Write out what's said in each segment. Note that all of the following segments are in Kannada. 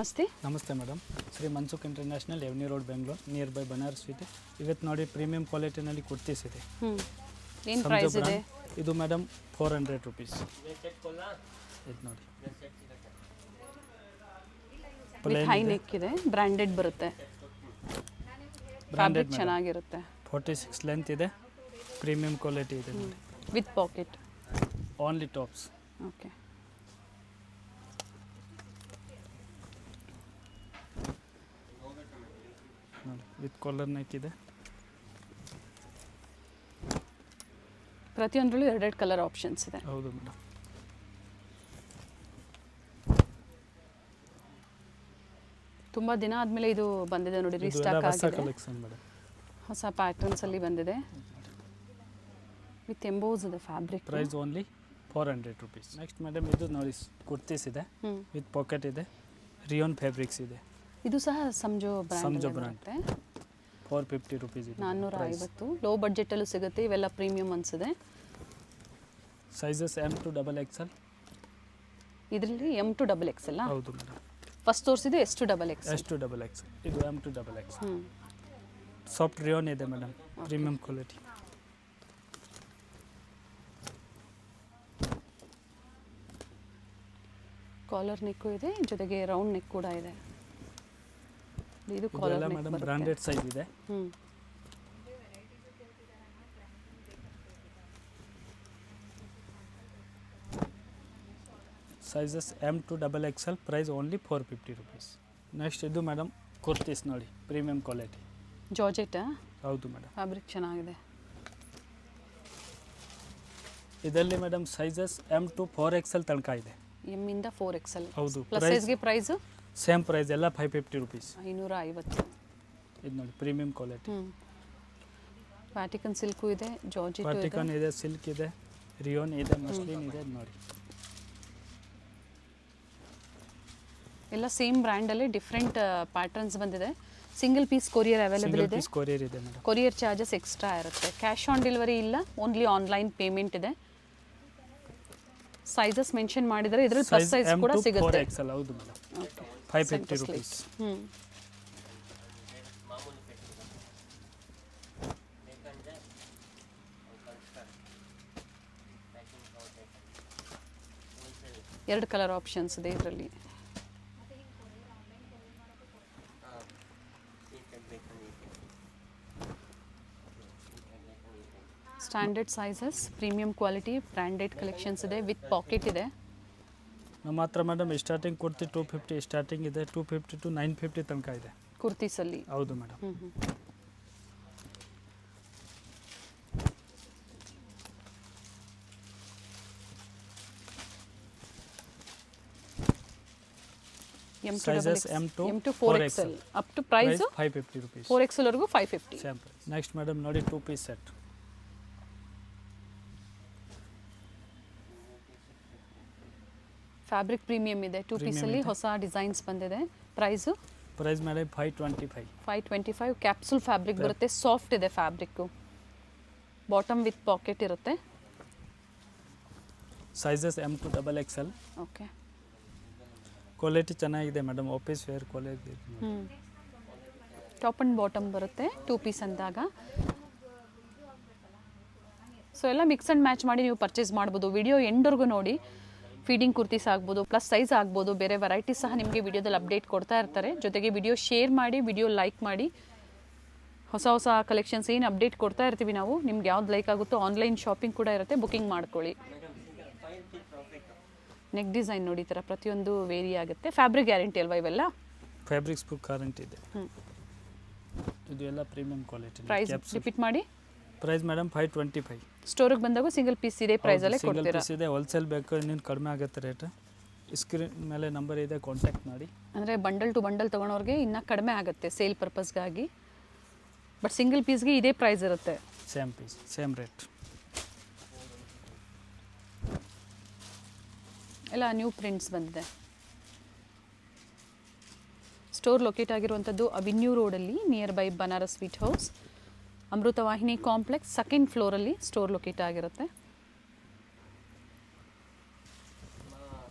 ನಮಸ್ತೆ. ನಮಸ್ತೆ madam. Shri Mansukh international avenue road Bengaluru near by Banaras ಇದೆ. ಇವತ್ತು ನೋಡಿ ಪ್ರೀಮಿಯಂ ಕ್ವಾಲಿಟಿನಲ್ಲಿ ಕುರ್ತೀಸ್ ಇದೆ. ಏನು ಪ್ರೈಸ್ ಇದೆ? ಇದು ಮೇಡಮ್ 400 ರೂಪೀಸ್. ಇದು ನೋಡಿ ವಿತ್ ಹೈ ನೆಕ್ ಇದೆ, ಬ್ರಾಂಡೆಡ್ ಬರುತ್ತೆ, ಫ್ಯಾಬ್ರಿಕ್ ಚೆನ್ನಾಗಿರುತ್ತೆ. 46 ಲೆಂತ್ ಇದೆ, ಪ್ರೀಮಿಯಂ ಕ್ವಾಲಿಟಿ ಇದೆ ನೋಡಿ. With packet only tops. Okay. ನೋಡಿ ವಿತ್ ಕಾಲರ್ ನೆಕ್ ಇದೆ. ಪ್ರತಿಯೊಂದರಲ್ಲೂ ಎರಡೆರಡು ಕಲರ್ ಆಪ್ಷನ್ಸ್ ಇದೆ. ಹೌದು ಮೇಡಮ್. ತುಂಬ ದಿನ ಆದಮೇಲೆ ಇದು ಬಂದಿದೆ ನೋಡಿ, ರೀಸ್ಟಾಕ್ ಆಗಿದೆ. ಕಲೆಕ್ಷನ್ ಮೇಡಮ್, ಹೊಸ ಪ್ಯಾಟರ್ನ್ಸ್ ಅಲ್ಲಿ ಬಂದಿದೆ. ವಿತ್ ಎಂಬೋಸ್ ಇದೆ fabric. Price only 400 rupees. Next madam ಇದು ನೋಡಿ ಕುರ್ತೀಸ್ ಇದೆ, ವಿತ್ ಪಾಕೆಟ್ ಇದೆ, ರಿಯೋನ್ ಫ್ಯಾಬ್ರಿಕ್ಸ್ ಇದೆ. ಇದು ಸಹ ಸಂಜೋ ಬ್ರ್ಯಾಂಡ್. 450 ರೂಪೀಸ್ ಇದೆ. 450. ಲೋ ಬಡ್ಜೆಟಲ್ಲೂ ಸಿಗುತ್ತೆ. ಇವೆಲ್ಲ ಪ್ರೀಮಿಯಂ ಅನ್ಸಿದೆ. Sizes M to XXL. ಇದರಲ್ಲಿ M to XXL. ಹೌದು ಮೇಡಮ್. ಫಸ್ಟ್ ತೋರಿಸಿದ್ದು S to XXL. S to XXL. ಇದು M to XXL. Soft rayon ಇದೆ madam, premium quality. Collar neck ಇದೆ, ಜೊತೆಗೆ ರೌಂಡ್ ನೆಕ್ ಕೂಡ ಇದೆ. ಇದು collar neck madam, branded size ಇದೆ. Sizes M to XXL. Price only 450 rupees. Next ಇದು ಮೇಡಮ್ ಕುರ್ತೀಸ್ ನೋಡಿ, ಪ್ರೀಮಿಯಂ ಕ್ವಾಲಿಟಿ. ಜಾರ್ಜೆಟಾ? ಹೌದು ಮೇಡಮ್. ಫ್ಯಾಬ್ರಿಕ್ ಚೆನ್ನಾಗಿದೆ. ಇದರಲ್ಲಿ madam sizes M to 4XL ತನಕ ಇದೆ. M ಇಂದ 4XL. ಹೌದು. ಪ್ಲಸ್ ಸೈಜ್ಗೆ ಪ್ರೈಸ್ ಸೇಮ್ ಪ್ರೈಸ್, ಎಲ್ಲ 550 ರೂಪೀಸ್. 550. ಇದು ನೋಡಿ ಪ್ರೀಮಿಯಂ ಕ್ವಾಲಿಟಿ. ವ್ಯಾಟಿಕನ್ ಸಿಲ್ಕು ಇದೆ, ಜಾರ್ಜೆಟ್ ಇದೆ, ವ್ಯಾಟಿಕನ್ ಇದೆ, ಸಿಲ್ಕ್ ಇದೆ, ರಿಯೋನ್ ಇದೆ, ಮಸ್ಲಿನ್ ಇದೆ ನೋಡಿ. ಎಲ್ಲ ಸೇಮ್ ಬ್ರ್ಯಾಂಡಲ್ಲಿ ಡಿಫ್ರೆಂಟ್ ಪ್ಯಾಟರ್ನ್ಸ್ ಬಂದಿದೆ. ಸಿಂಗಲ್ ಪೀಸ್ ಕೊರಿಯರ್ ಅವೈಲೇಬಲ್ ಇದೆ. ಕೊರಿಯರ್ ಇದೆ ಮೇಡಮ್. ಕೊರಿಯರ್ ಚಾರ್ಜಸ್ ಎಕ್ಸ್ಟ್ರಾ ಇರುತ್ತೆ. ಕ್ಯಾಶ್ ಆನ್ ಡೆಲಿವರಿ ಇಲ್ಲ, ಓನ್ಲಿ ಆನ್ಲೈನ್ ಪೇಮೆಂಟ್ ಇದೆ. ಸೈಜಸ್ ಮೆನ್ಷನ್ ಮಾಡಿದರೆ ಇದರಲ್ಲಿ ಪ್ಲಸ್ ಸೈಜ್ ಕೂಡ ಸಿಗುತ್ತೆ. 4XL. ಹೌದು ಮೇಡಮ್. 550 ರೂಪೀಸ್. ಎರಡು ಕಲರ್ ಆಪ್ಷನ್ಸ್ ಇದೆ ಇದರಲ್ಲಿ. Standard sizes, premium quality, branded collections ಇದೆ, ವಿತ್ ಪಾಕೆಟ್ ಇದೆ. ನಮ್ಮ ಹತ್ರ ಮೇಡಮ್ ಸ್ಟಾರ್ಟಿಂಗ್ ಕುರ್ತಿ 250 ಸ್ಟಾರ್ಟಿಂಗ್ ಇದೆ, 250 to 950 ತನಕ ಇದೆ ಕುರ್ತೀಸಲ್ಲಿ. ಹೌದು madam. Sizes M to 4XL. Up to price 550 rupees. 4XL ವರೆಗೂ 550. Same price. ನೆಕ್ಸ್ಟ್ ಮೇಡಮ್ ನೋಡಿ 2 ಪೀಸ್ ಸೆಟ್. ಫ್ಯಾಬ್ರಿಕ್ ಪ್ರೀಮಿಯಂ ಇದೆ. 2 ಪೀಸಲ್ಲಿ ಹೊಸ ಡಿಸೈನ್ಸ್ ಬಂದಿದೆ. Price madam 525. 525. ಕ್ಯಾಪ್ಸೂಲ್ ಫ್ಯಾಬ್ರಿಕ್ ಬರುತ್ತೆ, ಸಾಫ್ಟ್ ಇದೆ ಫ್ಯಾಬ್ರಿಕ್ಕು. ಬಾಟಮ್ ವಿತ್ ಪಾಕೆಟ್ ಇರುತ್ತೆ. Sizes M to XXL. Okay. Quality ಚೆನ್ನಾಗಿದೆ madam, office wear quality. Top and bottom ಬರುತ್ತೆ 2 ಪೀಸ್ ಅಂದಾಗ. ಸೊ ಎಲ್ಲ ಮಿಕ್ಸ್ ಆ್ಯಂಡ್ ಮ್ಯಾಚ್ ಮಾಡಿ ನೀವು ಪರ್ಚೇಸ್ ಮಾಡ್ಬೋದು. ವಿಡಿಯೋ ಎಂಡ್ವರೆಗೂ ನೋಡಿ. ಫೀಡಿಂಗ್ ಕುರ್ತೀಸ್ ಆಗ್ಬೋದು, ಪ್ಲಸ್ ಸೈಜ್ ಆಗ್ಬೋದು, ಬೇರೆ ವೆರೈಟೀಸ್ ಸಹ ನಿಮಗೆ ವಿಡಿಯೋದಲ್ಲಿ ಅಪ್ಡೇಟ್ ಕೊಡ್ತಾ ಇರ್ತಾರೆ. ಜೊತೆಗೆ ವಿಡಿಯೋ ಶೇರ್ ಮಾಡಿ, ವಿಡಿಯೋ ಲೈಕ್ ಮಾಡಿ. ಹೊಸ ಹೊಸ ಕಲೆಕ್ಷನ್ಸ್ ಏನು ಅಪ್ಡೇಟ್ ಕೊಡ್ತಾ ಇರ್ತೀವಿ ನಾವು. ನಿಮ್ಗೆ ಯಾವ್ದು ಲೈಕ್ ಆಗುತ್ತೋ ಆನ್ಲೈನ್ ಶಾಪಿಂಗ್ ಕೂಡ ಇರುತ್ತೆ, ಬುಕಿಂಗ್ ಮಾಡ್ಕೊಳ್ಳಿ. ನೆಕ್ ಡಿಸೈನ್ ನೋಡಿ, ಈ ಥರ ಪ್ರತಿಯೊಂದು ವೇರಿ ಆಗುತ್ತೆ. ಫ್ಯಾಬ್ರಿಕ್ ಗ್ಯಾರಂಟಿ ಅಲ್ವಾ ಇವೆಲ್ಲ? ಫ್ಯಾಬ್ರಿಕ್ಸ್ ಬುಕ್ ಗ್ಯಾರಂಟಿ ಇದೆ. ಇದು ಎಲ್ಲ ಪ್ರೀಮಿಯಂ ಕ್ವಾಲಿಟಿ. ಪ್ರೈಸ್ ರಿಪೀಟ್ ಮಾಡಿ. Price madam 525. ಸ್ಟೋರಿಗೆ ಬಂದಾಗ ಸಿಂಗಲ್ ಪೀಸ್ ಇದೆ ಪ್ರೈಸಲ್ಲೇ ಕೊಡ್ತೀರಾ? ಸಿಂಗಲ್ ಪೀಸ್ ಇದೆ. ಹೋಲ್ಸೇಲ್ ಬೇಕು ಇನ್ನೇನು ಕಡಿಮೆ ಆಗುತ್ತೆ ರೇಟ್. ಸ್ಕ್ರೀನ್ ಮೇಲೆ ನಂಬರ್ ಇದೆ, ಕಾಂಟ್ಯಾಕ್ಟ್ ಮಾಡಿ. ಅಂದರೆ ಬಂಡಲ್ ಟು ಬಂಡಲ್ ತೊಗೊಳೋರಿಗೆ ಇನ್ನೂ ಕಡಿಮೆ ಆಗುತ್ತೆ ಸೇಲ್ ಪರ್ಪಸ್ಗಾಗಿ. ಬಟ್ ಸಿಂಗಲ್ ಪೀಸ್ಗೆ ಇದೇ ಪ್ರೈಸ್ ಇರುತ್ತೆ. Same piece, same rate. ಎಲ್ಲ ನ್ಯೂ ಪ್ರಿಂಟ್ಸ್ ಬಂದಿದೆ. ಸ್ಟೋರ್ ಲೊಕೇಟ್ ಆಗಿರುವಂಥದ್ದು ಅವಿನ್ಯೂ ರೋಡಲ್ಲಿ, near by Banaras sweet house, Amruthavahini complex, 2nd ಫ್ಲೋರಲ್ಲಿ ಸ್ಟೋರ್ ಲೊಕೇಟ್ ಆಗಿರುತ್ತೆ.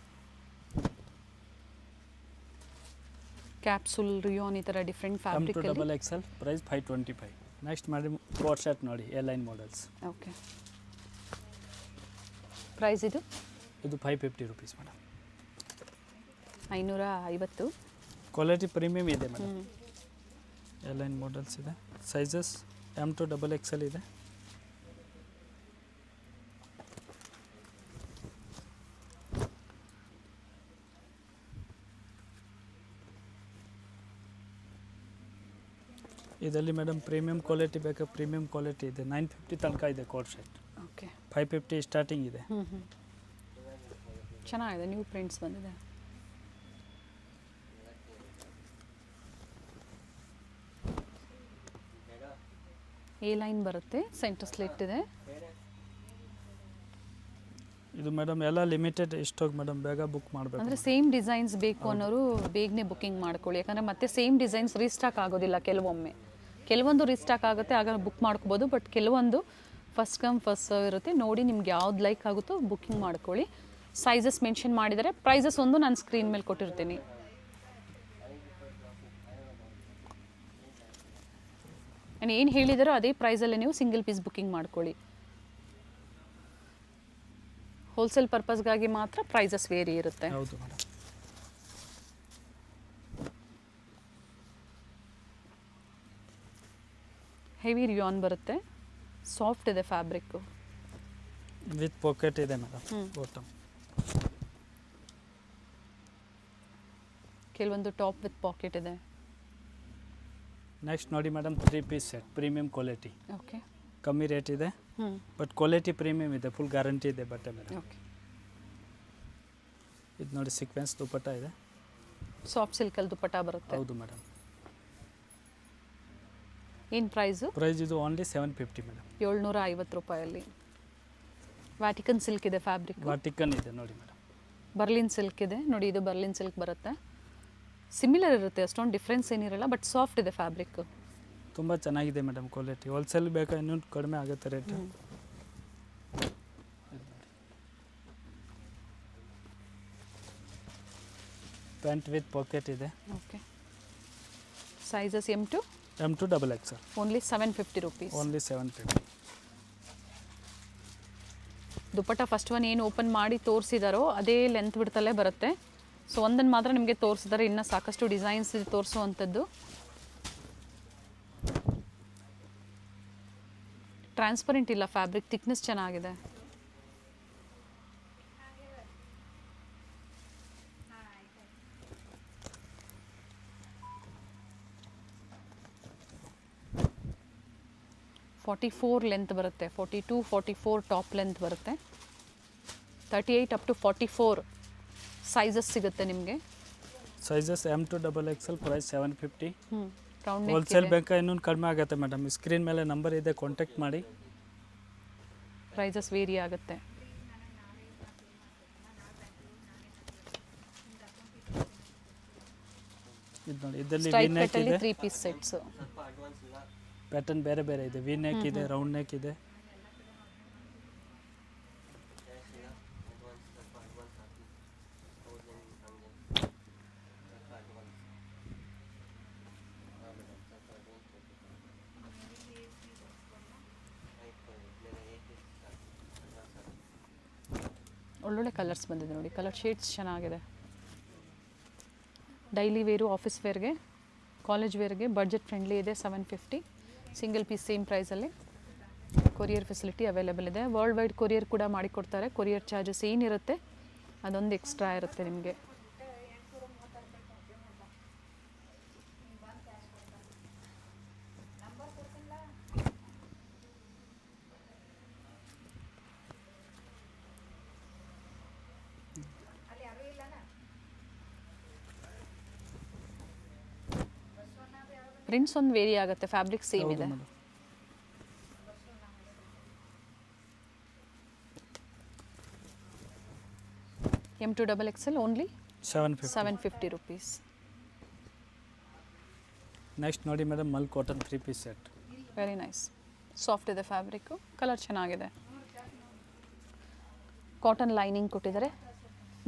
ಕ್ಯಾಪ್ಸುಲ್ ರಿಯೋನ್ ಈ ಥರ ಡಿಫ್ರೆಂಟ್ M2 ಫ್ಯಾಬ್ರಿಕಲ್ಲಿ. Double XL price 525. Next madam coat shirt ನೋಡಿ A line models. Okay, price ಇದು ಇದು 550 ರುಪೀಸ್ ಮೇಡಮ್. 550. ಕ್ವಾಲಿಟಿ ಪ್ರೀಮಿಯಮ್ ಇದೆ ಮೇಡಮ್. ಎ ಲೈನ್ ಮಾಡಲ್ಸ್ ಇದೆ. ಸೈಜಸ್ M2 ಡಬಲ್ ಎಕ್ಸೆಲ್ ಇದೆ. ಇದರಲ್ಲಿ ಮೇಡಮ್ ಪ್ರೀಮಿಯಮ್ ಕ್ವಾಲಿಟಿ ಬೇಕಾ ಪ್ರೀಮಿಯಮ್ ಕ್ವಾಲಿಟಿ ಇದೆ. 950 ತನಕ ಇದೆ ಕೋಟ್ ಶರ್ಟ್. ಓಕೆ, 550 ಸ್ಟಾರ್ಟಿಂಗ್ ಇದೆ. ಚೆನ್ನಾಗಿದೆ, ನ್ಯೂ ಪ್ರಿಂಟ್ಸ್ ಬಂದಿದೆ. ಎ ಲೈನ್ ಬರುತ್ತೆ, ಸೆಂಟರ್ ಸ್ಲಿಟ್ ಇದೆ. ಇದು ಮೇಡಮ್ ಎಲ್ಲ ಲಿಮಿಟೆಡ್ ಸ್ಟಾಕ್ ಮೇಡಮ್, ಬೇಗ ಬುಕ್ ಮಾಡಬೇಕು. ಅಂದರೆ ಸೇಮ್ ಡಿಸೈನ್ಸ್ ಬೇಕು ಅನ್ನೋರು ಬೇಗನೆ ಬುಕ್ಕಿಂಗ್ ಮಾಡ್ಕೊಳ್ಳಿ, ಯಾಕಂದರೆ ಮತ್ತೆ ಸೇಮ್ ಡಿಸೈನ್ಸ್ ರೀಸ್ಟಾಕ್ ಆಗೋದಿಲ್ಲ. ಕೆಲವೊಂದು ರೀಸ್ಟಾಕ್ ಆಗುತ್ತೆ, ಆಗ ಬುಕ್ ಮಾಡ್ಕೋಬೋದು. ಬಟ್ ಕೆಲವೊಂದು ಫಸ್ಟ್ ಕಮ್ ಫಸ್ಟ್ ಸರ್ವ್ ಇರುತ್ತೆ. ನೋಡಿ ನಿಮ್ಗೆ ಯಾವ್ದು ಲೈಕ್ ಆಗುತ್ತೋ ಬುಕ್ಕಿಂಗ್ ಮಾಡ್ಕೊಳ್ಳಿ. ಸೈಜಸ್ ಮೆನ್ಷನ್ ಮಾಡಿದರೆ, ಪ್ರೈಸಸ್ ಒಂದು ನಾನು ಸ್ಕ್ರೀನ್ ಮೇಲೆ ಕೊಟ್ಟಿರ್ತೀನಿ. ನಾನು ಏನು ಹೇಳಿದಾರೋ ಅದೇ ಪ್ರೈಸಲ್ಲೇ ನೀವು ಸಿಂಗಲ್ ಪೀಸ್ ಬುಕ್ಕಿಂಗ್ ಮಾಡ್ಕೊಳ್ಳಿ. ಹೋಲ್ಸೇಲ್ ಪರ್ಪಸ್ಗಾಗಿ ಮಾತ್ರ ಪ್ರೈಸಸ್ ವೇರಿ ಇರುತ್ತೆ. ಹೌದು ಮೇಡಮ್. ಹೆವಿ ರಿಯಾನ್ ಬರುತ್ತೆ, ಸಾಫ್ಟ್ ಇದೆ ಫ್ಯಾಬ್ರಿಕ್ಕು. ವಿತ್ ಪಾಕೆಟ್ ಇದೆ ಮೇಡಮ್ ಬಾಟಮ್. ಕೆಲವೊಂದು ಟಾಪ್ ವಿತ್ ಪಾಕೆಟ್ ಇದೆ. ನೆಕ್ಸ್ಟ್ ನೋಡಿ madam 3 piece set premium quality. Okay, ಕಮ್ಮಿ ರೇಟ್ ಇದೆ ಬಟ್ ಕ್ವಾಲಿಟಿ ಪ್ರೀಮಿಯಂ ಇದೆ. ಫುಲ್ ಗ್ಯಾರಂಟಿ ಇದೆ ಬಟ್ಟೆ ಮೇಡಮ್. ಓಕೆ, ಇದು ನೋಡಿ ಸೀಕ್ವೆನ್ಸ್ ದುಪಟ್ಟ ಇದೆ. ಸಾಫ್ಟ್ ಸಿಲ್ಕಲ್ಲಿ ದುಪಟ್ಟ ಬರುತ್ತೆ. ಹೌದು ಮೇಡಮ್. ಏನು ಪ್ರೈಸು? ಪ್ರೈಸ್ ಇದು ಓನ್ಲಿ 750 ಮೇಡಮ್. 750 ರೂಪಾಯಲ್ಲಿ. ವ್ಯಾಟಿಕನ್ ಸಿಲ್ಕ್ ಇದೆ ಫ್ಯಾಬ್ರಿಕ್. ವಾಟಿಕನ್ ಇದೆ ನೋಡಿ ಮೇಡಮ್. ಬರ್ಲಿನ್ ಸಿಲ್ಕ್ ಇದೆ ನೋಡಿ, ಇದು ಬರ್ಲಿನ್ ಸಿಲ್ಕ್ ಬರುತ್ತೆ. ಸಿಮಿಲರ್ ಇರುತ್ತೆ, ಅಷ್ಟೊಂದು ಡಿಫ್ರೆನ್ಸ್ ಏನಿರಲ್ಲ, ಬಟ್ ಸಾಫ್ಟ್ ಇದೆ ಫ್ಯಾಬ್ರಿಕ್. ತುಂಬ ಚೆನ್ನಾಗಿದೆ ಮೇಡಮ್ ಕ್ವಾಲಿಟಿ. ಹೋಲ್ಸೇಲ್ ಬೇಕಾ ಇನ್ನೂ ಕಡಿಮೆ ಆಗುತ್ತೆ ರೇಟ್. ಪ್ಯಾಂಟ್ ವಿತ್ ಪಾಕೆಟ್ ಇದೆ. Okay, sizes M2 double XL. Only 750 rupees. Only 750. Dupatta first one ಏನು ಓಪನ್ ಮಾಡಿ ತೋರಿಸಿದಾರೋ ಅದೇ ಲೆಂತ್ ಬಿಡ್ತಲೇ ಬರುತ್ತೆ. ಸೊ ಒಂದನ್ನು ಮಾತ್ರ ನಿಮಗೆ ತೋರಿಸಿದ್ದಾರೆ, ಇನ್ನು ಸಾಕಷ್ಟು ಡಿಸೈನ್ಸ್ ತೋರಿಸುವಂಥದ್ದು. ಟ್ರಾನ್ಸ್ಪರೆಂಟ್ ಇಲ್ಲ ಫ್ಯಾಬ್ರಿಕ್, ಥಿಕ್ನೆಸ್ ಚೆನ್ನಾಗಿದೆ. .44 ಲೆಂತ್ ಬರುತ್ತೆ, 42, 44 ಟಾಪ್ ಲೆಂತ್ ಬರುತ್ತೆ. 38 ಅಪ್ ಟು 44 ಸೈಜಸ್ ಸಿಗುತ್ತೆ ನಿಮಗೆ. Sizes M2 double XL price 750. Round wholesale ಬೇಕಾ ಇನ್ನೂ ಕಡಿಮೆ ಆಗುತ್ತೆ ಮೇಡಮ್. ಸ್ಕ್ರೀನ್ ಮೇಲೆ ನಂಬರ್ ಇದೆ, ಕಾಂಟ್ಯಾಕ್ಟ್ ಮಾಡಿ. ಪ್ರೈಸಸ್ ವೇರಿ ಆಗುತ್ತೆ. ಇದು ನೋಡಿ, ಇದರಲ್ಲಿ ಸ್ಟ್ರೈಕ್ ವಿ ನೆಕ್ ಕಟ್ಟಲ್ಲಿ ಇದೆ. 3 ಪೀಸ್ ಸೆಟ್ಸ್. ಪ್ಯಾಟರ್ನ್ ಬೇರೆ ಬೇರೆ ಇದೆ. ವಿ ನೆಕ್ ಇದೆ, ರೌಂಡ್ ನೆಕ್ ಇದೆ. ಒಳ್ಳೊಳ್ಳೆ ಕಲರ್ಸ್ ಬಂದಿದೆ ನೋಡಿ, ಕಲರ್ ಶೇಡ್ಸ್ ಚೆನ್ನಾಗಿದೆ. ಡೈಲಿ ವೇರು, ಆಫೀಸ್ ವೇರ್ಗೆ, ಕಾಲೇಜ್ ವೇರ್ಗೆ ಬಡ್ಜೆಟ್ ಫ್ರೆಂಡ್ಲಿ ಇದೆ. 750 ಸಿಂಗಲ್ ಪೀಸ್ ಸೇಮ್ ಪ್ರೈಸಲ್ಲಿ. ಕೊರಿಯರ್ ಫೆಸಿಲಿಟಿ ಅವೈಲೇಬಲ್ ಇದೆ. ವರ್ಲ್ಡ್ ವೈಡ್ ಕೊರಿಯರ್ ಕೂಡ ಮಾಡಿಕೊಡ್ತಾರೆ. ಕೊರಿಯರ್ ಚಾರ್ಜಸ್ ಏನಿರುತ್ತೆ ಅದೊಂದು ಎಕ್ಸ್ಟ್ರಾ ಇರುತ್ತೆ ನಿಮಗೆ. ಪ್ರಿಂಟ್ಸ್ ಒಂದು ವೇರಿ ಆಗುತ್ತೆ, ಫ್ಯಾಬ್ರಿಕ್ ಸೇಮ್ ಇದೆ. M2 double XL only 750 rupees. Next ನೋಡಿ madam, mul cotton 3 piece set. Very nice, soft ಇದೆ ಫ್ಯಾಬ್ರಿಕ್ಕು, ಕಲರ್ ಚೆನ್ನಾಗಿದೆ. ಕಾಟನ್ ಲೈನಿಂಗ್ ಕೊಟ್ಟಿದ್ದಾರೆ,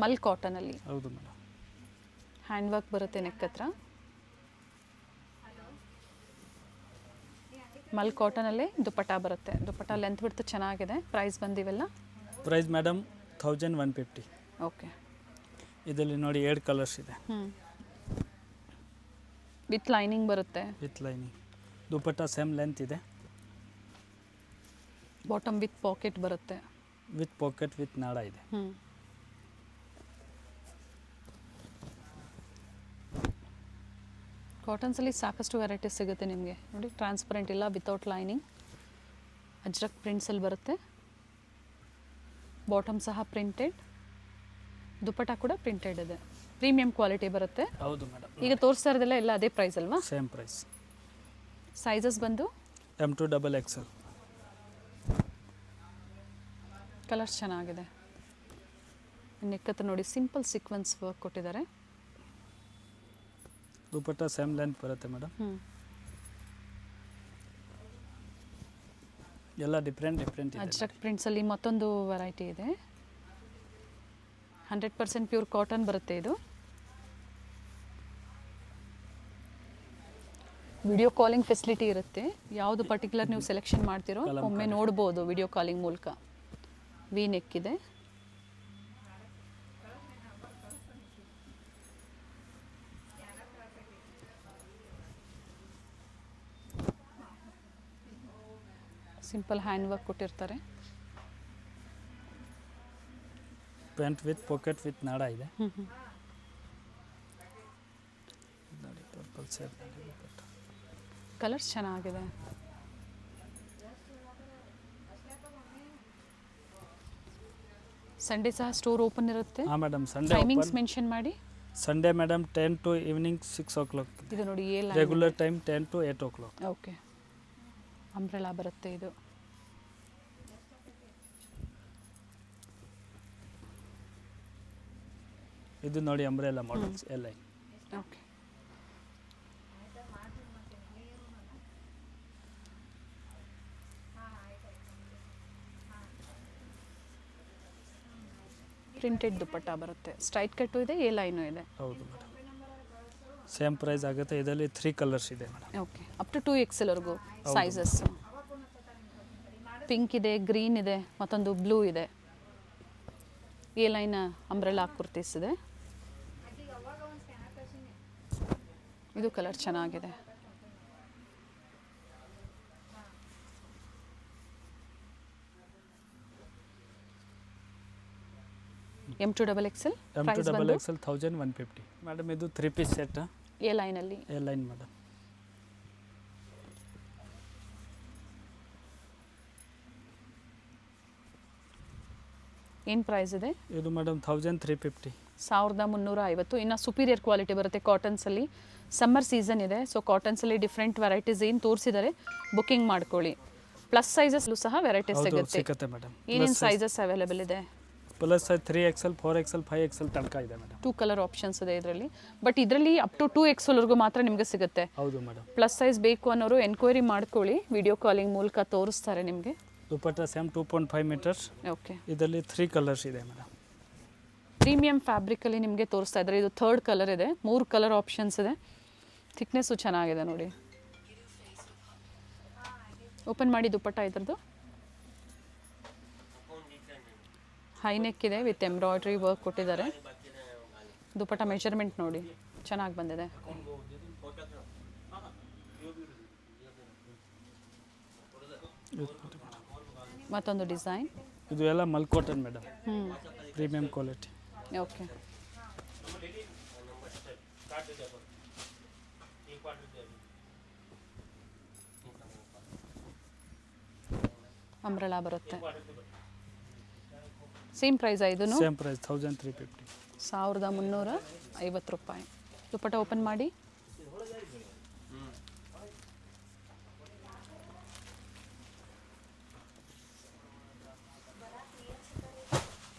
ಮಲ್ ಕಾಟನಲ್ಲಿ. ಹೌದು ಮೇಡಮ್. ಹ್ಯಾಂಡ್ ವರ್ಕ್ ಬರುತ್ತೆ ನೆಕ್ ಹತ್ರ. ಮಲ್ ಕಾಟನಲ್ಲೇ ದುಪಟ್ಟ ಬರುತ್ತೆ. ದುಪಟ್ಟ ಲೆಂತ್ ಬಿಡ್ತು ಚೆನ್ನಾಗಿದೆ. ಪ್ರೈಸ್ ಬಂದಿವೆಲ್ಲ ಪ್ರೈಸ್ ಮೇಡಮ್ 1150. ಓಕೆ. ಇದರಲ್ಲಿ ನೋಡಿ 2 ಕಲರ್ಸ್ ಇದೆ. ವಿತ್ ಲೈನಿಂಗ್ ಬರುತ್ತೆ. With lining. Dupatta same length ಇದೆ. ಬಾಟಮ್ ವಿತ್ ಪಾಕೆಟ್ ಬರುತ್ತೆ. ವಿತ್ ಪಾಕೆಟ್ ವಿತ್ ನಾಡ ಇದೆ. ಕಾಟನ್ಸಲ್ಲಿ ಸಾಕಷ್ಟು ವೆರೈಟೀಸ್ ಸಿಗುತ್ತೆ ನಿಮಗೆ. ನೋಡಿ ಟ್ರಾನ್ಸ್ಪರೆಂಟ್ ಇಲ್ಲ, ವಿತೌಟ್ ಲೈನಿಂಗ್, ಅಜ್ರಕ್ ಪ್ರಿಂಟ್ಸಲ್ಲಿ ಬರುತ್ತೆ. ಬಾಟಮ್ ಸಹ ಪ್ರಿಂಟೆಡ್, ದುಪಟ್ಟ ಕೂಡ ಪ್ರಿಂಟೆಡ್ ಇದೆ. ಪ್ರೀಮಿಯಂ ಕ್ವಾಲಿಟಿ ಬರುತ್ತೆ. ಹೌದು ಮೇಡಮ್. ಈಗ ತೋರಿಸ್ತಾ ಇರೋದೆಲ್ಲ ಎಲ್ಲ ಅದೇ ಪ್ರೈಸ್ ಅಲ್ವಾ? Same price. ಸೈಜಸ್ ಬಂದು M2 XXL. ಕಲರ್ಸ್ ಚೆನ್ನಾಗಿದೆ. ನೆಕ್ ಹತ್ರ ನೋಡಿ ಸಿಂಪಲ್ ಸೀಕ್ವೆನ್ಸ್ ವರ್ಕ್ ಕೊಟ್ಟಿದ್ದಾರೆ. ದುಪಟ್ಟ ಸೇಮ್ ಲೆಂತ್ ಬರುತ್ತೆ ಮೇಡಮ್. ಎಲ್ಲ ಡಿಫ್ರೆಂಟ್ ಇದೆ. ಅಜ್ರಕ್ ಪ್ರಿಂಟ್ಸಲ್ಲಿ ಮತ್ತೊಂದು ವೆರೈಟಿ ಇದೆ. 100% ಪ್ಯೂರ್ ಕಾಟನ್ ಬರುತ್ತೆ ಇದು. ವಿಡಿಯೋ ಕಾಲಿಂಗ್ ಫೆಸಿಲಿಟಿ ಇರುತ್ತೆ. ಯಾವುದು ಪರ್ಟಿಕ್ಯುಲರ್ ನೀವು ಸೆಲೆಕ್ಷನ್ ಮಾಡ್ತಿರೋ ಒಮ್ಮೆ ನೋಡ್ಬೋದು ವಿಡಿಯೋ ಕಾಲಿಂಗ್ ಮೂಲಕ. ವಿ ನೆಕ್ ಇದೆ. ಸಿಂಪಲ್ ಹ್ಯಾಂಡ್ ವರ್ಕ್ ಕೊಟ್ಟಿರ್ತಾರೆ. ಪ್ಯಾಂಟ್ ವಿತ್ ಪಾಕೆಟ್ ವಿತ್ ನಾಡ ಇದೆ. ನೋಡಿ ಪರ್ಪಲ್ ಶೇಡ್. ಕಲರ್ಸ್ ಚೆನ್ನಾಗಿದೆ. ಸಂಡೇ ಸಹ ಸ್ಟೋರ್ ಓಪನ್ ಇರುತ್ತೆ. ಹಾಂ ಮೇಡಮ್. ಸಂಡೇ ಟೈಮಿಂಗ್ಸ್ ಮೆನ್ಷನ್ ಮಾಡಿ. Sunday madam 10 to evening 6 o'clock. ಇದು ನೋಡಿ regular time 10 to 8 o'clock. Okay. Umbrella ಬರುತ್ತೆ ಇದು. ಇದು ನೋಡಿ ಅಂಬ್ರೆಲಾ ಮಾಡೆಲ್ಸ್ ಎಲ್ಲ. ಓಕೆ. ಪ್ರಿಂಟೆಡ್ ದುಪಟ್ಟ ಬರುತ್ತೆ. ಸ್ಟ್ರೈಟ್ ಕಟ್ಟು ಇದೆ, ಎ ಲೈನು ಇದೆ. ಹೌದು ಮೇಡಮ್. ಸೇಮ್ ಪ್ರೈಸ್ ಆಗುತ್ತೆ. ಇದರಲ್ಲಿ 3 ಕಲರ್ಸ್ ಇದೆ madam. Okay. Up to 2XL ವರೆಗೂ ಸೈಜಸ್. ಪಿಂಕ್ ಇದೆ, ಗ್ರೀನ್ ಇದೆ, ಮತ್ತೊಂದು ಬ್ಲೂ ಇದೆ. ಎ ಲೈನ್ ಅಂಬ್ರೆಲಾ ಕುರ್ತೀಸ್ ಇದೆ. ಇದು ಕಲರ್ ಚೆನ್ನಾಗಿದೆ. M2 XXL. M2 XXL 1150. Madam ಇದು 3 ಪೀಸ್ ಸೆಟ್. ಎ ಲೈನಲ್ಲಿ. A line madam. ಏನು ಪ್ರೈಸ್ ಇದೆ? ಇದು ಮೇಡಮ್ 1350. 1350. ಇನ್ನು ಸುಪೀರಿಯರ್ ಕ್ವಾಲಿಟಿ ಬರುತ್ತೆ ಕಾಟನ್ಸಲ್ಲಿ. ಸಮ್ಮರ್ ಸೀಸನ್ ಇದೆ, ಸೊ ಕಾಟನ್ಸಲ್ಲಿ ಡಿಫ್ರೆಂಟ್ ವೆರೈಟೀಸ್ ಏನು ತೋರಿಸಿದ್ದಾರೆ ಬುಕ್ಕಿಂಗ್ ಮಾಡ್ಕೊಳ್ಳಿ. ಪ್ಲಸ್ ಸೈಜಸ್ಲು ಸಹ ವೆರೈಟೀಸ್ ಸಿಗುತ್ತೆ ಮೇಡಮ್. ಏನೇನು ಸೈಜಸ್ ಅವೈಲೇಬಲ್ ಇದೆ? Plus size 3XL 4XL 5XL ತನಕ ಇದೆ ಮೇಡಮ್. 2 ಕಲರ್ ಆಪ್ಷನ್ಸ್ ಇದೆ ಇದರಲ್ಲಿ. ಬಟ್ ಇದರಲ್ಲಿ ಅಪ್ ಟು 2XL ವರೆಗೂ ಮಾತ್ರ ನಿಮಗೆ ಸಿಗುತ್ತೆ. ಹೌದು ಮೇಡಮ್. ಪ್ಲಸ್ ಸೈಜ್ ಬೇಕು ಅನ್ನೋರು ಎನ್ಕ್ವೈರಿ ಮಾಡ್ಕೊಳ್ಳಿ. ವಿಡಿಯೋ ಕಾಲಿಂಗ್ ಮೂಲಕ ತೋರಿಸ್ತಾರೆ ನಿಮಗೆ. Dupatta same 2.5 metres. ಓಕೆ. ಇದರಲ್ಲಿ 3 ಕಲರ್ಸ್ ಇದೆ ಮೇಡಮ್. ಪ್ರೀಮಿಯಂ ಫ್ಯಾಬ್ರಿಕಲ್ಲಿ ನಿಮಗೆ ತೋರಿಸ್ತಾ ಇದ್ದಾರೆ. ಇದು 3rd ಕಲರ್ ಇದೆ. 3 ಕಲರ್ ಆಪ್ಷನ್ಸ್ ಇದೆ. ಥಿಕ್ನೆಸ್ಸು ಚೆನ್ನಾಗಿದೆ ನೋಡಿ. ಓಪನ್ ಮಾಡಿ ದುಪಟ್ಟ ಇದ್ರದ್ದು. ಹೈ ನೆಕ್ ಇದೆ ವಿತ್ ಎಂಬ್ರಾಯ್ಡ್ರಿ ವರ್ಕ್ ಕೊಟ್ಟಿದ್ದಾರೆ. ದುಪಟ್ಟ ಮೆಜರ್ಮೆಂಟ್ ನೋಡಿ ಚೆನ್ನಾಗಿ ಬಂದಿದೆ. ಮತ್ತೊಂದು ಡಿಸೈನ್. ಇದು ಎಲ್ಲ mul cotton madam. Premium quality. Okay. Umbrella ಬರುತ್ತೆ. ಸೇಮ್ ಪ್ರೈಸ್ ಇದು? Same price 1350. 1350 ರೂಪಾಯಿ. ದುಪಟ್ಟ ಓಪನ್ ಮಾಡಿ.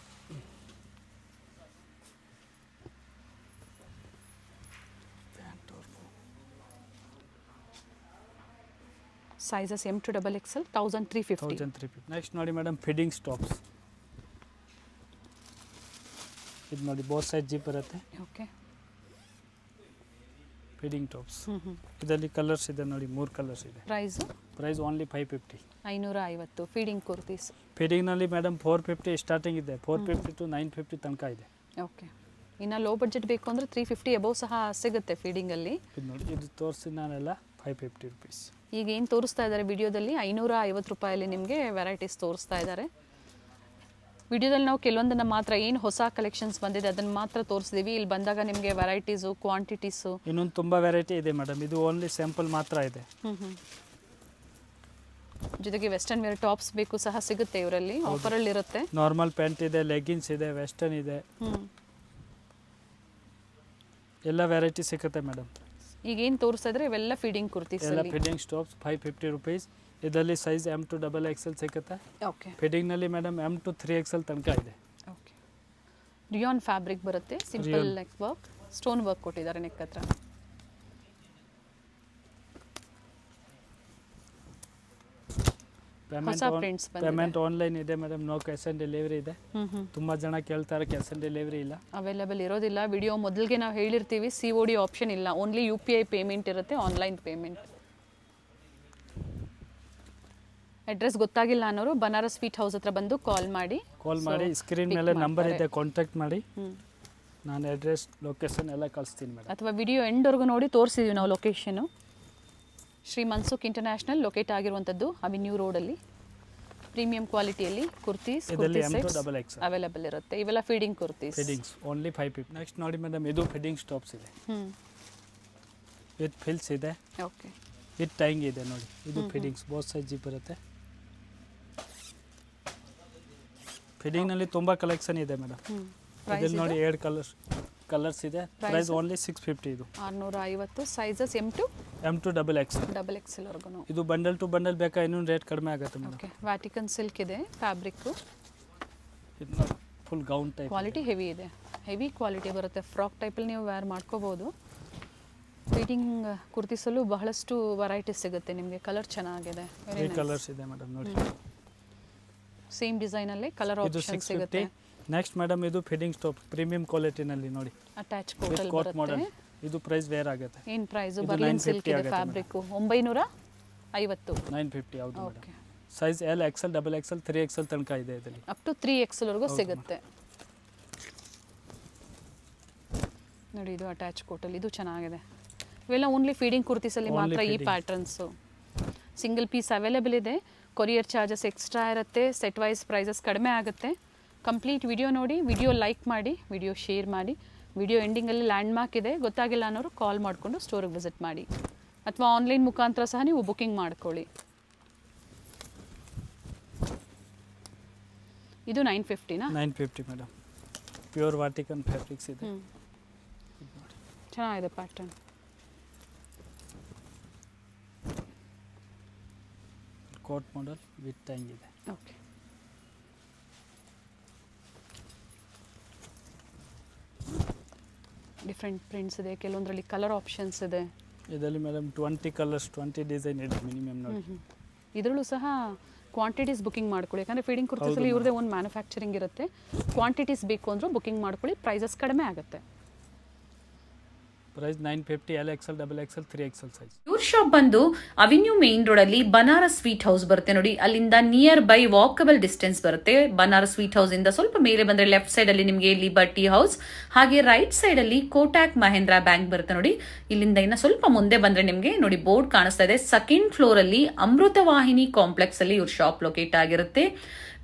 Sizes M2 XXL 1350. ನೆಕ್ಸ್ಟ್ ನೋಡಿ ಮೇಡಮ್ ಫಿಟ್ಟಿಂಗ್ಸ್ ಟಾಪ್ಸ್. ಇದು ನೋಡಿ ಬೋತ್ ಸೈಡ್ ಜಿಪ್ ಬರುತ್ತೆ. ಓಕೆ. ಫೀಡಿಂಗ್ ಟಾಪ್ಸ್ ಇದರಲ್ಲಿ ಕಲರ್ಸ್ ಇದೆ ನೋಡಿ, 3 ಕಲರ್ಸ್ ಇದೆ. Price only 550. 550 ಫೀಡಿಂಗ್ ಕುರ್ತೀಸ್. ಫೀಡಿಂಗ್ನಲ್ಲಿ ಮೇಡಮ್ 450 ಸ್ಟಾರ್ಟಿಂಗ್ ಇದೆ, 450 to 950 ತನಕ ಇದೆ. ಓಕೆ, ಇನ್ನು ಲೋ ಬಡ್ಜೆಟ್ ಬೇಕು ಅಂದರೆ 350 ಅಬೌವ್ ಸಹ ಸಿಗುತ್ತೆ ಫೀಡಿಂಗಲ್ಲಿ. ಇದು ನೋಡಿ, ಇದು ತೋರಿಸಿ ನಾನೆಲ್ಲ 550 ರುಪೀಸ್. ಈಗ ಏನು ತೋರಿಸ್ತಾ ಇದ್ದಾರೆ ವಿಡಿಯೋದಲ್ಲಿ 550 ರೂಪಾಯಲ್ಲಿ ನಿಮಗೆ ವೆರೈಟೀಸ್ ತೋರಿಸ್ತಾ ಇದ್ದಾರೆ. ವಿಡಿಯೋದಲ್ಲಿ ನಾವು ಕೆಲವೊಂದನ್ನು ಮಾತ್ರ ಏನು ಹೊಸ ಕಲೆಕ್ಷನ್ಸ್ ಬಂದಿದೆ ಅದನ್ನು ಮಾತ್ರ ತೋರಿಸಿದ್ದೀವಿ. ಇಲ್ಲಿ ಬಂದಾಗ ನಿಮಗೆ ವೆರೈಟೀಸು, ಕ್ವಾಂಟಿಟೀಸು ಇನ್ನೊಂದು ತುಂಬ ವೆರೈಟಿ ಇದೆ ಮೇಡಮ್. ಇದು ಓನ್ಲಿ ಸ್ಯಾಂಪಲ್ ಮಾತ್ರ ಇದೆ. ಜೊತೆಗೆ ವೆಸ್ಟರ್ನ್ ವೇರ್ ಟಾಪ್ಸ್ ಬೇಕು ಸಹ ಸಿಗುತ್ತೆ ಇವರಲ್ಲಿ, ಆಫರಲ್ಲಿ ಇರುತ್ತೆ. ನಾರ್ಮಲ್ ಪ್ಯಾಂಟ್ ಇದೆ, ಲೆಗಿನ್ಸ್ ಇದೆ, ವೆಸ್ಟರ್ನ್ ಇದೆ, ಎಲ್ಲ ವೆರೈಟಿ ಸಿಗುತ್ತೆ ಮೇಡಮ್. ಈಗ ಏನು ತೋರಿಸ್ತಾ ಇದ್ರೆ ಇವೆಲ್ಲ ಫೀಡಿಂಗ್ ಕುರ್ತೀಸ್, ಎಲ್ಲ ಫೀಡಿಂಗ್ ಟಾಪ್ಸ್ 550 ರುಪೀಸ್. ಇದರಲ್ಲಿ ಸೈಜ್ M to XXL ಸಿಗುತ್ತೆ. ಓಕೆ, ಫೀಡಿಂಗ್ನಲ್ಲಿ ಮೇಡಮ್ M to 3XL ತನಕ ಇದೆ. ಓಕೆ, ರಿಯಾನ್ ಫ್ಯಾಬ್ರಿಕ್ ಬರುತ್ತೆ, simple neck work, stone work ಕೊಟ್ಟಿದ್ದಾರೆ ನೆಕ್ ಹತ್ರ. ಪೇಮೆಂಟ್ ಆನ್ಲೈನ್ ಇದೆ madam, no cash on delivery ಇದೆ. ತುಂಬಾ ಜನ ಕೇಳ್ತಾರೆ, ಕ್ಯಾಶ್ ಆನ್ ಡೆಲಿವರಿ ಇಲ್ಲ, ಅವೈಲೇಬಲ್ ಇರೋದಿಲ್ಲ. ವಿಡಿಯೋ ಮೊದಲಿಗೆ ನಾವು ಹೇಳಿರ್ತೀವಿ, COD ಆಪ್ಷನ್ ಇಲ್ಲ, ಓನ್ಲಿ UPI ಪೇಮೆಂಟ್ ಇರುತ್ತೆ, ಆನ್ಲೈನ್ ಪೇಮೆಂಟ್. ಅಡ್ರೆಸ್ ಗೊತ್ತಾಗಿಲ್ಲ ಅನ್ನೋರು ಬನಾರಸ್ ಸ್ವೀಟ್ ಹೌಸ್ ಹತ್ರ ಬಂದು ಕಾಲ್ ಮಾಡಿ. ಸ್ಕ್ರೀನ್ ಮೇಲೆ ನಂಬರ್ ಇದೆ, ಕಾಂಟ್ಯಾಕ್ಟ್ ಮಾಡಿ. ನಾನು ಅಡ್ರೆಸ್, ಲೊಕೇಶನ್ ಎಲ್ಲ ಕಳಿಸ್ತೀನಿ ಮೇಡಮ್. ಅಥವಾ ವಿಡಿಯೋ ಎಂಡ್ವರೆಗೂ ನೋಡಿ ತೋರಿಸಿದ್ದೀವಿ ನಾವು location. Shri Mansukh international locate ಆಗಿರುವಂಥದ್ದು ಅವೆನ್ಯೂ ರೋಡಲ್ಲಿ. ಪ್ರೀಮಿಯಂ ಕ್ವಾಲಿಟಿಯಲ್ಲಿ ಕುರ್ತೀಸ್ ಅವೈಲೇಬಲ್ ಇರುತ್ತೆ. ಇವೆಲ್ಲ ಫೀಡಿಂಗ್ ಕುರ್ತೀಸ್, ಫೀಡಿಂಗ್ಸ್ ಓನ್ಲಿ 550. ನೆಕ್ಸ್ಟ್ ನೋಡಿ ಮೇಡಮ್, ಇದು ಫೀಡಿಂಗ್ ಟಾಪ್ಸ್ ಇದೆ, ವಿತ್ ಫಿಲ್ಸ್ ಇದೆ, ಓಕೆ, ವಿತ್ ಟೈಂಗ್ ಇದೆ ನೋಡಿ. ಇದು ಫೀಡಿಂಗ್ಸ್ ಬೋತ್ ಸೈಜ್ ಜಿಪ್ ಬರುತ್ತೆ. ಫೀಡಿಂಗ್ನಲ್ಲಿ ತುಂಬ ಕಲೆಕ್ಷನ್ ಇದೆ ಮೇಡಮ್. ಇದರಲ್ಲಿ ನೋಡಿ 7 ಕಲರ್ಸ್ ಇದೆ. Price only 650. ಇದು 650. ಸೈಜಸ್ M to XXL ವರೆಗೂ. ಇದು ಬಂಡಲ್ ಟು ಬಂಡಲ್ ಬೇಕಾ ಇನ್ನೊಂದು ರೇಟ್ ಕಡಿಮೆ ಆಗುತ್ತೆ ಮೇಡಮ್. ಓಕೆ, ವ್ಯಾಟಿಕನ್ ಸಿಲ್ಕ್ ಇದೆ ಫ್ಯಾಬ್ರಿಕ್, ಇದು full gown type, quality heavy ಇದೆ, ಹೆವಿ ಕ್ವಾಲಿಟಿ ಬರುತ್ತೆ. ಫ್ರಾಕ್ ಟೈಪಲ್ಲಿ ನೀವು ವೇರ್ ಮಾಡ್ಕೋಬಹುದು. ಫೀಡಿಂಗ್ ಕುರ್ತೀಸಲ್ಲೂ ಬಹಳಷ್ಟು ವೆರೈಟೀಸ್ ಸಿಗುತ್ತೆ ನಿಮಗೆ. ಕಲರ್ ಚೆನ್ನಾಗಿದೆ, ಕಲರ್ಸ್ ಇದೆ ಮೇಡಮ್ ನೋಡಿ. ಸೇಮ್ ಡಿಸೈನಲ್ಲೇ ಕಲರ್ ಆಪ್ಷನ್ ಸಿಗುತ್ತೆ. ನೆಕ್ಸ್ಟ್ ಮೇಡಮ್, ಇದು ಫೀಡಿಂಗ್ ಟಾಪ್ ಪ್ರೀಮಿಯಂ ಕ್ವಾಲಿಟಿನಲ್ಲಿ ನೋಡಿ, ಅಟ್ಯಾಚ್ ಕೋಟಲ್ ಕೋಟ್ ಬರುತ್ತೆ. ಮಾಡೆಲ್. ಇದು ಪ್ರೈಸ್ ವೇರ್ ಆಗುತ್ತೆ. ಏನು ಪ್ರೈಸ್? ಬರ್ಲಿನ್ ಸಿಲ್ಕ್ ಇದೆ ಫ್ಯಾಬ್ರಿಕ್, 950. 950 ಹೌದು madam. Size L, XL, XXL, 3XL ತನಕ ಇದೆ. ಇದರಲ್ಲಿ ಅಪ್ ಟು 3XL ವರೆಗೂ ಸಿಗುತ್ತೆ ನೋಡಿ. ಇದು ಅಟ್ಯಾಚ್ ಕೋಟಲ್, ಇದು ಚೆನ್ನಾಗಿದೆ. ಇವೆಲ್ಲ ಓನ್ಲಿ ಫೀಡಿಂಗ್ ಕುರ್ತೀಸಲ್ಲಿ ಮಾತ್ರ ಈ ಪ್ಯಾಟರ್ನ್ಸು. ಸಿಂಗಲ್ ಪೀಸ್ ಅವೈಲೇಬಲ್ ಇದೆ. ಕೊರಿಯರ್ ಚಾರ್ಜಸ್ ಎಕ್ಸ್ಟ್ರಾ ಇರುತ್ತೆ. ಸೆಟ್ ವೈಸ್ ಪ್ರೈಸಸ್ ಕಡಿಮೆ ಆಗುತ್ತೆ. ಕಂಪ್ಲೀಟ್ ವಿಡಿಯೋ ನೋಡಿ, ವಿಡಿಯೋ ಲೈಕ್ ಮಾಡಿ, ವಿಡಿಯೋ ಶೇರ್ ಮಾಡಿ. ವಿಡಿಯೋ ಎಂಡಿಂಗಲ್ಲಿ ಲ್ಯಾಂಡ್ ಮಾರ್ಕ್ ಇದೆ, ಗೊತ್ತಾಗಿಲ್ಲ ಅನ್ನೋರು ಕಾಲ್ ಮಾಡಿಕೊಂಡು ಸ್ಟೋರಿಗೆ ವಿಸಿಟ್ ಮಾಡಿ, ಅಥವಾ ಆನ್ಲೈನ್ ಮುಖಾಂತರ ಸಹ ನೀವು ಬುಕ್ಕಿಂಗ್ ಮಾಡ್ಕೊಳ್ಳಿ. ಇದು 950ನಾ? 950 ಮೇಡಮ್. ಪ್ಯೂರ್ ವಾಟಿಕನ್ ಫ್ಯಾಬ್ರಿಕ್ಸ್ ಇದೆ, ಚೆನ್ನಾಗಿದೆ ಪ್ಯಾಟರ್ನ್. ಕೋಟ್ ಮಾಡೆಲ್ ವಿತ್ ಟೈಂಗ್ ಇದೆ. ಓಕೆ, ಡಿಫ್ರೆಂಟ್ ಪ್ರಿಂಟ್ಸ್ ಇದೆ, ಕೆಲವೊಂದರಲ್ಲಿ ಕಲರ್ ಆಪ್ಷನ್ಸ್ ಇದೆ. ಇದರಲ್ಲಿ ಮೇಡಮ್ 20 ಕಲರ್ಸ್, 20 ಡಿಸೈನ್ ಇದೆ ಮಿನಿಮಮ್ ನೋಡಿ. ಇದರಲ್ಲೂ ಸಹ ಕ್ವಾಂಟಿಟೀಸ್ ಬುಕ್ಕಿಂಗ್ ಮಾಡ್ಕೊಳ್ಳಿ, ಯಾಕಂದರೆ ಫೀಡಿಂಗ್ ಕುರ್ತೀಸಲ್ಲಿ ಇವ್ರದೇ ಒಂದು ಮ್ಯಾನುಫ್ಯಾಕ್ಚರಿಂಗ್ ಇರುತ್ತೆ. ಕ್ವಾಂಟಿಟೀಸ್ ಬೇಕು ಅಂದರೂ ಬುಕ್ಕಿಂಗ್ ಮಾಡ್ಕೊಳ್ಳಿ, ಪ್ರೈಸಸ್ ಕಡಿಮೆ ಆಗುತ್ತೆ. Price 950, L, XL, XXL, 3XL size. ಇವ್ರ ಶಾಪ್ ಬಂದು ಅವೆನ್ಯೂ ಮೇನ್ ರೋಡ್ ಅಲ್ಲಿ ಬನಾರಸ್ ಸ್ವೀಟ್ ಹೌಸ್ ಬರುತ್ತೆ ನೋಡಿ. ಅಲ್ಲಿಂದ ನಿಯರ್ ಬೈ ವಾಕಬಲ್ ಡಿಸ್ಟೆನ್ಸ್ ಬರುತ್ತೆ. ಬನಾರಸ್ ಸ್ವೀಟ್ ಹೌಸ್ ಇಂದ ಸ್ವಲ್ಪ ಮೇಲೆ ಬಂದ್ರೆ ಲೆಫ್ಟ್ ಸೈಡ್ ಅಲ್ಲಿ ನಿಮಗೆ ಲಿಬರ್ಟಿ ಹೌಸ್, ಹಾಗೆ ರೈಟ್ ಸೈಡ್ ಅಲ್ಲಿ ಕೋಟಾಕ್ ಮಹೇಂದ್ರ ಬ್ಯಾಂಕ್ ಬರುತ್ತೆ ನೋಡಿ. ಇಲ್ಲಿಂದ ಇನ್ನ ಸ್ವಲ್ಪ ಮುಂದೆ ಬಂದ್ರೆ ನಿಮಗೆ ನೋಡಿ ಬೋರ್ಡ್ ಕಾಣಿಸ್ತಾ ಇದೆ. ಸೆಕೆಂಡ್ ಫ್ಲೋರ್ ಅಲ್ಲಿ ಅಮೃತವಾಹಿನಿ ಕಾಂಪ್ಲೆಕ್ಸ್ ಅಲ್ಲಿ ಇವ್ರ ಶಾಪ್ ಲೊಕೇಟ್ ಆಗಿರುತ್ತೆ.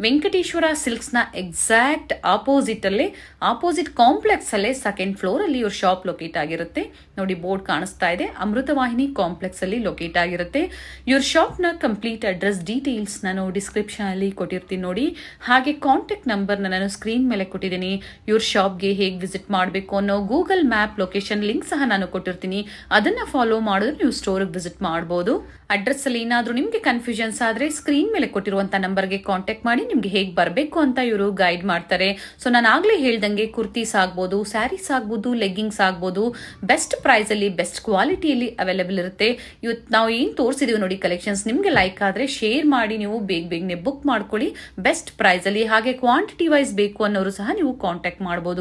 ವೆಂಕಟೇಶ್ವರ ಸಿಲ್ಕ್ಸ್ ನ ಎಕ್ಸಾಕ್ಟ್ ಆಪೋಸಿಟ್ ಕಾಂಪ್ಲೆಕ್ಸ್ ಅಲ್ಲೇ ಸೆಕೆಂಡ್ ಫ್ಲೋರ್ ಅಲ್ಲಿ ಇವ್ರ ಶಾಪ್ ಲೊಕೇಟ್ ಆಗಿರುತ್ತೆ ನೋಡಿ. ಬೋರ್ಡ್ ಕಾಣಿಸ್ತಾ ಇದೆ, ಅಮೃತವಾಹಿನಿ ಕಾಂಪ್ಲೆಕ್ಸ್ ಅಲ್ಲಿ ಲೊಕೇಟ್ ಆಗಿರುತ್ತೆ. ಇವ್ರ ಶಾಪ್ ನ ಕಂಪ್ಲೀಟ್ ಅಡ್ರೆಸ್ ಡೀಟೇಲ್ಸ್ ನಾನು ಡಿಸ್ಕ್ರಿಪ್ಷನ್ ಅಲ್ಲಿ ಕೊಟ್ಟಿರ್ತೀನಿ ನೋಡಿ. ಹಾಗೆ ಕಾಂಟ್ಯಾಕ್ಟ್ ನಂಬರ್ ನಾನು ಸ್ಕ್ರೀನ್ ಮೇಲೆ ಕೊಟ್ಟಿದ್ದೀನಿ. ಇವ್ರ ಶಾಪ್ಗೆ ಹೇಗೆ ವಿಸಿಟ್ ಮಾಡಬೇಕು ಅನ್ನೋ ಗೂಗಲ್ ಮ್ಯಾಪ್ ಲೊಕೇಶನ್ ಲಿಂಕ್ ಸಹ ನಾನು ಕೊಟ್ಟಿರ್ತೀನಿ. ಅದನ್ನ ಫಾಲೋ ಮಾಡಿದ್ರೆ ನೀವು ಸ್ಟೋರ್ಗೆ ವಿಸಿಟ್ ಮಾಡಬಹುದು. ಅಡ್ರೆಸ್ ಅಲ್ಲಿ ಏನಾದ್ರೂ ನಿಮ್ಗೆ ಕನ್ಫ್ಯೂಷನ್ಸ್ ಆದ್ರೆ ಸ್ಕ್ರೀನ್ ಮೇಲೆ ಕೊಟ್ಟಿರುವಂತ ನಂಬರ್ಗೆ ಕಾಂಟ್ಯಾಕ್ಟ್ ಮಾಡಿ ನಿಮ್ಗೆ ಹೇಗೆ ಬರಬೇಕು ಅಂತ ಇವರು ಗೈಡ್ ಮಾಡ್ತಾರೆ. ಸೊ ನಾನು ಆಗ್ಲೇ ಹೇಳ್ದಂಗೆ ಕುರ್ತೀಸ್ ಆಗ್ಬೋದು, ಸ್ಯಾರೀಸ್ ಆಗ್ಬೋದು, ಲೆಗ್ಗಿಂಗ್ಸ್ ಆಗ್ಬೋದು, ಬೆಸ್ಟ್ ಪ್ರೈಸ್ ಅಲ್ಲಿ ಬೆಸ್ಟ್ ಕ್ವಾಲಿಟಿಯಲ್ಲಿ ಅವೈಲೇಬಲ್ ಇರುತ್ತೆ. ಇವತ್ತು ನಾವು ಏನ್ ತೋರಿಸಿದೀವಿ ನೋಡಿ ಕಲೆಕ್ಷನ್ಸ್, ನಿಮ್ಗೆ ಲೈಕ್ ಆದ್ರೆ ಶೇರ್ ಮಾಡಿ, ನೀವು ಬೇಗನೆ ಬುಕ್ ಮಾಡ್ಕೊಳ್ಳಿ ಬೆಸ್ಟ್ ಪ್ರೈಸ್ ಅಲ್ಲಿ. ಹಾಗೆ ಕ್ವಾಂಟಿಟಿ ವೈಸ್ ಬೇಕು ಅನ್ನೋರು ಸಹ ನೀವು ಕಾಂಟ್ಯಾಕ್ಟ್ ಮಾಡಬಹುದು.